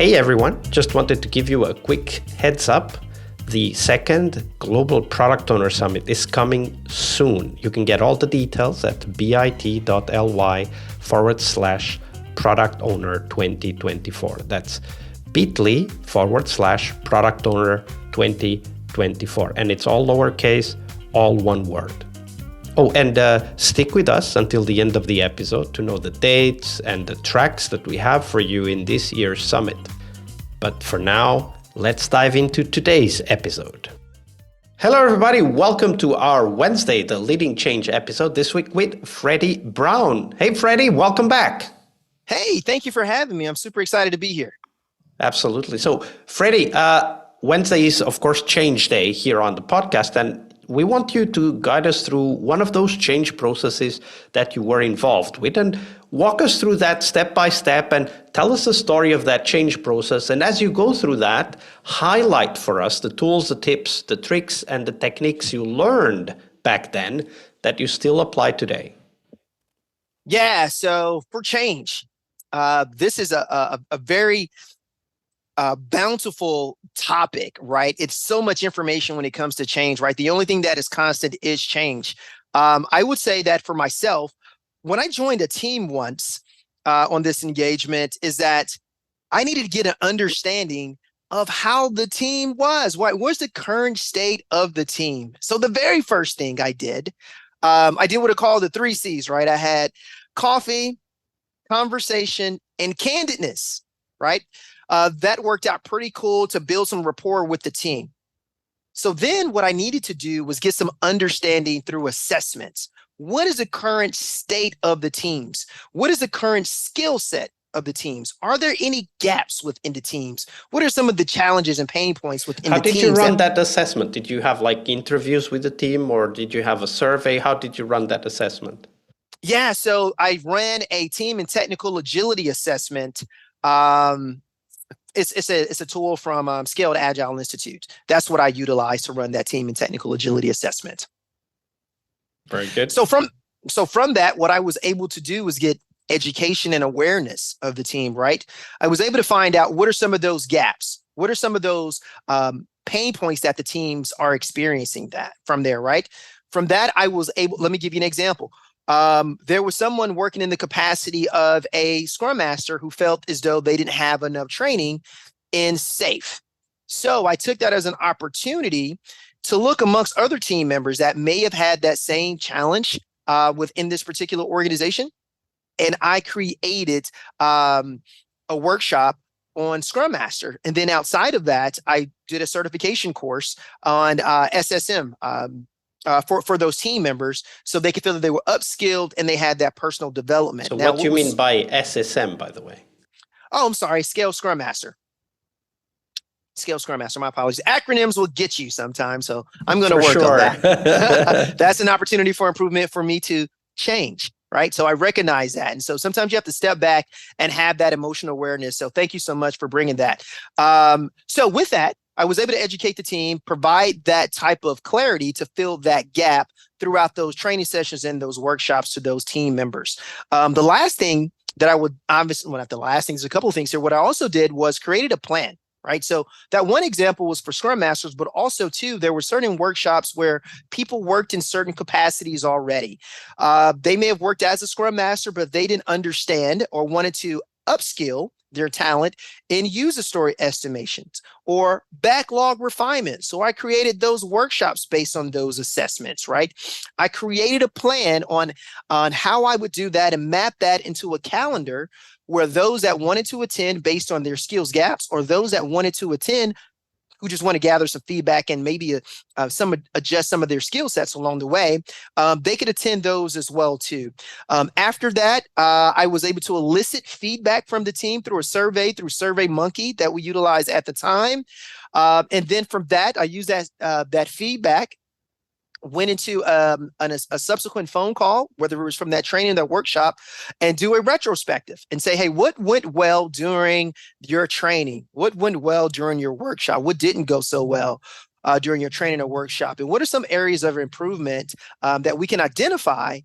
Hey everyone, just wanted to give you a quick heads up. The second Global Product Owner Summit is coming soon. You can get all the details at bit.ly/Product Owner 2024. That's bit.ly/Product Owner 2024. And it's all lowercase, all one word. Oh, and stick with us until the end of the episode to know the dates and the tracks that we have for you in this year's summit. But for now, let's dive into today's episode. Hello, everybody. Welcome to our Wednesday, the Leading Change episode this week with Freddie Brown. Hey, Freddie, welcome back. Hey, thank you for having me. I'm super excited to be here. Absolutely. So, Freddie, Wednesday is, of course, Change Day here on the podcast, and we want you to guide us through one of those change processes that you were involved with and walk us through that step by step and tell us the story of that change process. And as you go through that, highlight for us the tools, the tips, the tricks, and the techniques you learned back then that you still apply today. Yeah, so for change, this is a very bountiful topic, right? It's so much information when it comes to change, right? The only thing that is constant is change. I would say that for myself, when I joined a team once on this engagement, is that I needed to get an understanding of how the team was. What's the current state of the team? So the very first thing I did what I call the 3 C's, right? I had coffee, conversation, and candidness, right? That worked out pretty cool to build some rapport with the team. So then what I needed to do was get some understanding through assessments. What is the current state of the teams? What is the current skill set of the teams? Are there any gaps within the teams? What are some of the challenges and pain points within the teams? How did you run that assessment? Did you have like interviews with the team or did you have a survey? How did you run that assessment? Yeah, so I ran a team and technical agility assessment. It's a tool from Scaled Agile Institute. That's what I utilize to run that team and technical agility assessment. Very good. So from that, what I was able to do was get education and awareness of the team, right? I was able to find out what are some of those gaps? What are some of those pain points that the teams are experiencing from there, right? From that, I was able, let me give you an example. There was someone working in the capacity of a Scrum Master who felt as though they didn't have enough training in SAFe. So I took that as an opportunity to look amongst other team members that may have had that same challenge within this particular organization. And I created a workshop on Scrum Master. And then outside of that, I did a certification course on SSM. For those team members, so they could feel that they were upskilled and they had that personal development. So now, what do you mean by SSM, by the way? Oh, I'm sorry, Scaled Scrum Master. Scaled Scrum Master, my apologies. Acronyms will get you sometimes, so I'm going to work on that. That's an opportunity for improvement for me to change, right? So I recognize that. And so sometimes you have to step back and have that emotional awareness. So thank you so much for bringing that. So with that, I was able to educate the team, provide that type of clarity to fill that gap throughout those training sessions and those workshops to those team members. The last thing that I would obviously, well, not the last thing, there's a couple of things here. What I also did was created a plan, right? So that one example was for Scrum Masters, but also too, there were certain workshops where people worked in certain capacities already. They may have worked as a Scrum Master, but they didn't understand or wanted to upskill their talent in user story estimations or backlog refinement. So I created those workshops based on those assessments, right? I created a plan on how I would do that and map that into a calendar where those that wanted to attend based on their skills gaps or those that wanted to attend who just want to gather some feedback and maybe adjust some of their skill sets along the way, they could attend those as well too. After that, I was able to elicit feedback from the team through a survey, through SurveyMonkey that we utilized at the time. And then from that, I used that feedback, went into a subsequent phone call, whether it was from that training, that workshop, and do a retrospective and say, hey, what went well during your training? What went well during your workshop? What didn't go so well during your training or workshop? And what are some areas of improvement that we can identify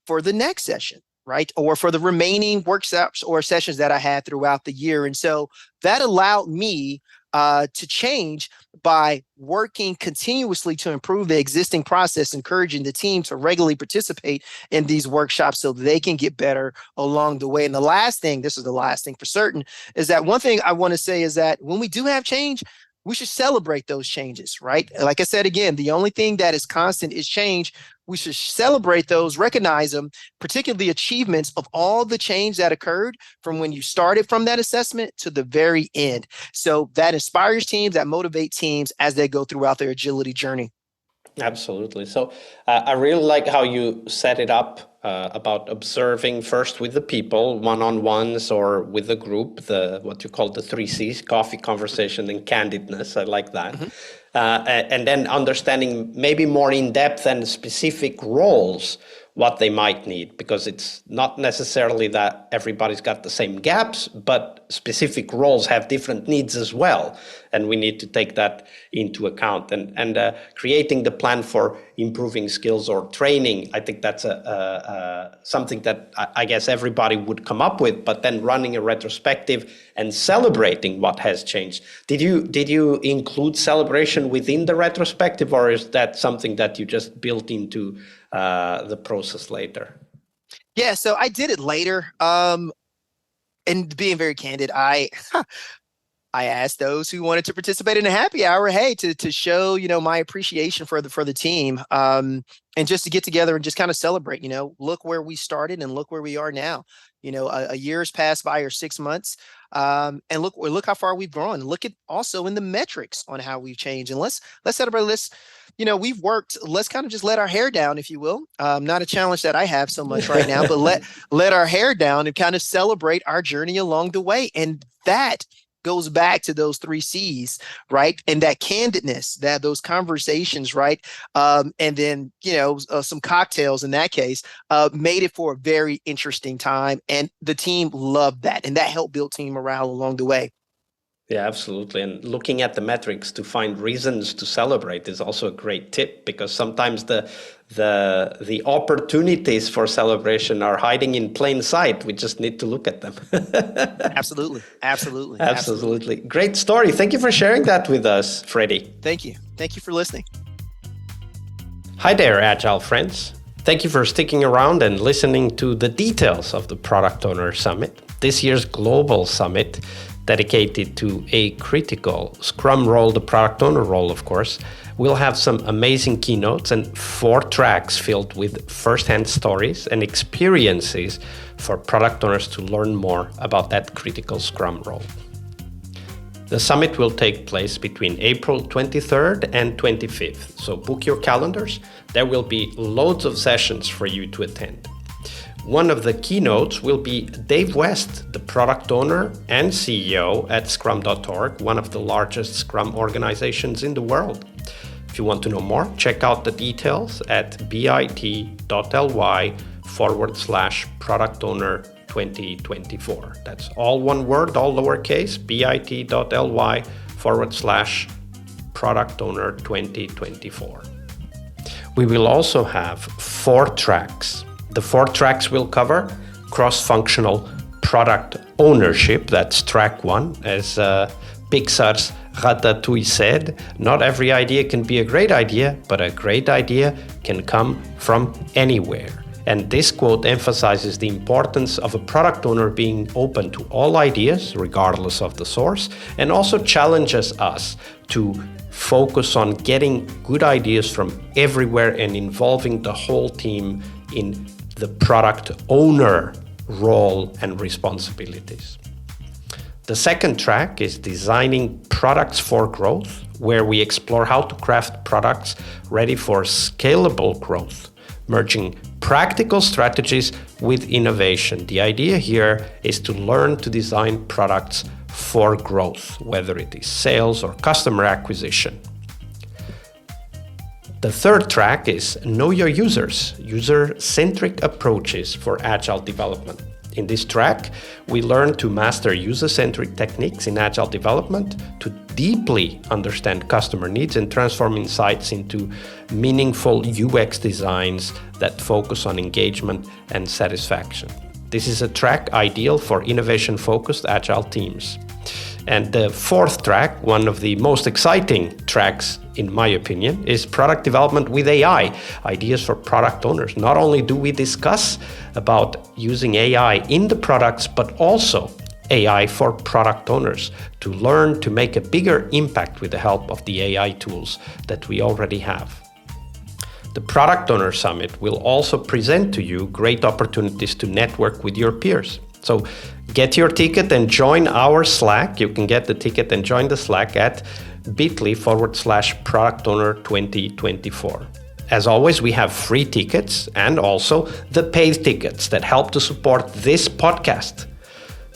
for the next session? right? Or for the remaining workshops or sessions that I had throughout the year. And so that allowed me to change by working continuously to improve the existing process, encouraging the team to regularly participate in these workshops so they can get better along the way. And the last thing, this is the last thing for certain, is that one thing I want to say is that when we do have change, we should celebrate those changes, right? Like I said, again, the only thing that is constant is change. We should celebrate those, recognize them, particularly the achievements of all the change that occurred from when you started from that assessment to the very end. So that inspires teams, that motivates teams as they go throughout their agility journey. Absolutely. So I really like how you set it up about observing first with the people, one-on-ones or with the group, what you call the 3Cs, coffee, conversation, and candidness. I like that. And then understanding maybe more in depth and specific roles, what they might need, because it's not necessarily that everybody's got the same gaps, but specific roles have different needs as well. And we need to take that into account. And creating the plan for improving skills or training, I think that's something that I guess everybody would come up with, but then running a retrospective and celebrating what has changed. Did you include celebration within the retrospective, or is that something that you just built into the process later? Yeah, so I did it later. And being very candid, I asked those who wanted to participate in a happy hour, hey, to show, my appreciation for the team, and just to get together and just kind of celebrate, look where we started and look where we are now. A year has passed by, or 6 months, and look how far we've grown. Look at also in the metrics on how we've changed, and let's celebrate. We've worked. Let's kind of just let our hair down, if you will. Not a challenge that I have so much right now, but let our hair down and kind of celebrate our journey along the way, and that goes back to those 3Cs, right? And that candidness, those conversations, right? And then, some cocktails in that case, made it for a very interesting time. And the team loved that. And that helped build team morale along the way. Yeah, absolutely. And looking at the metrics to find reasons to celebrate is also a great tip, because sometimes the opportunities for celebration are hiding in plain sight. We just need to look at them. Absolutely. Great story. Thank you for sharing that with us, Freddie. Thank you for listening. Hi there, Agile friends. Thank you for sticking around and listening to the details of the Product Owner Summit, this year's global summit dedicated to a critical Scrum role, the product owner role, of course. We'll have some amazing keynotes and 4 tracks filled with first-hand stories and experiences for product owners to learn more about that critical Scrum role. The summit will take place between April 23rd and 25th, so book your calendars. There will be loads of sessions for you to attend. One of the keynotes will be Dave West, the product owner and CEO at Scrum.org, one of the largest Scrum organizations in the world. If you want to know more, check out the details at bit.ly/product owner 2024. That's all one word, all lowercase, bit.ly/product owner 2024. We will also have 4 tracks. The 4 tracks will cover cross-functional product ownership. That's track 1. As Pixar's Ratatouille said, not every idea can be a great idea, but a great idea can come from anywhere. And this quote emphasizes the importance of a product owner being open to all ideas, regardless of the source, and also challenges us to focus on getting good ideas from everywhere and involving the whole team in the product owner role and responsibilities. The second track is Designing Products for Growth, where we explore how to craft products ready for scalable growth, merging practical strategies with innovation. The idea here is to learn to design products for growth, whether it is sales or customer acquisition. The third track is Know Your Users, user-centric approaches for agile development. In this track, we learn to master user-centric techniques in Agile development, to deeply understand customer needs and transform insights into meaningful UX designs that focus on engagement and satisfaction. This is a track ideal for innovation-focused Agile teams. And the fourth track, one of the most exciting tracks in my opinion, is product development with AI, ideas for product owners. Not only do we discuss about using AI in the products, but also AI for product owners to learn to make a bigger impact with the help of the AI tools that we already have. The Product Owner Summit will also present to you great opportunities to network with your peers. So get your ticket and join our Slack. You can get the ticket and join the Slack at bit.ly/Product Owner 2024. As always, we have free tickets and also the paid tickets that help to support this podcast.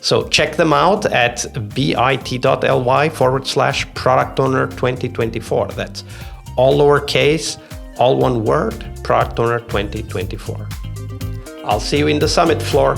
So check them out at bit.ly/Product Owner 2024. That's all lowercase, all one word, Product Owner 2024. I'll see you in the summit floor.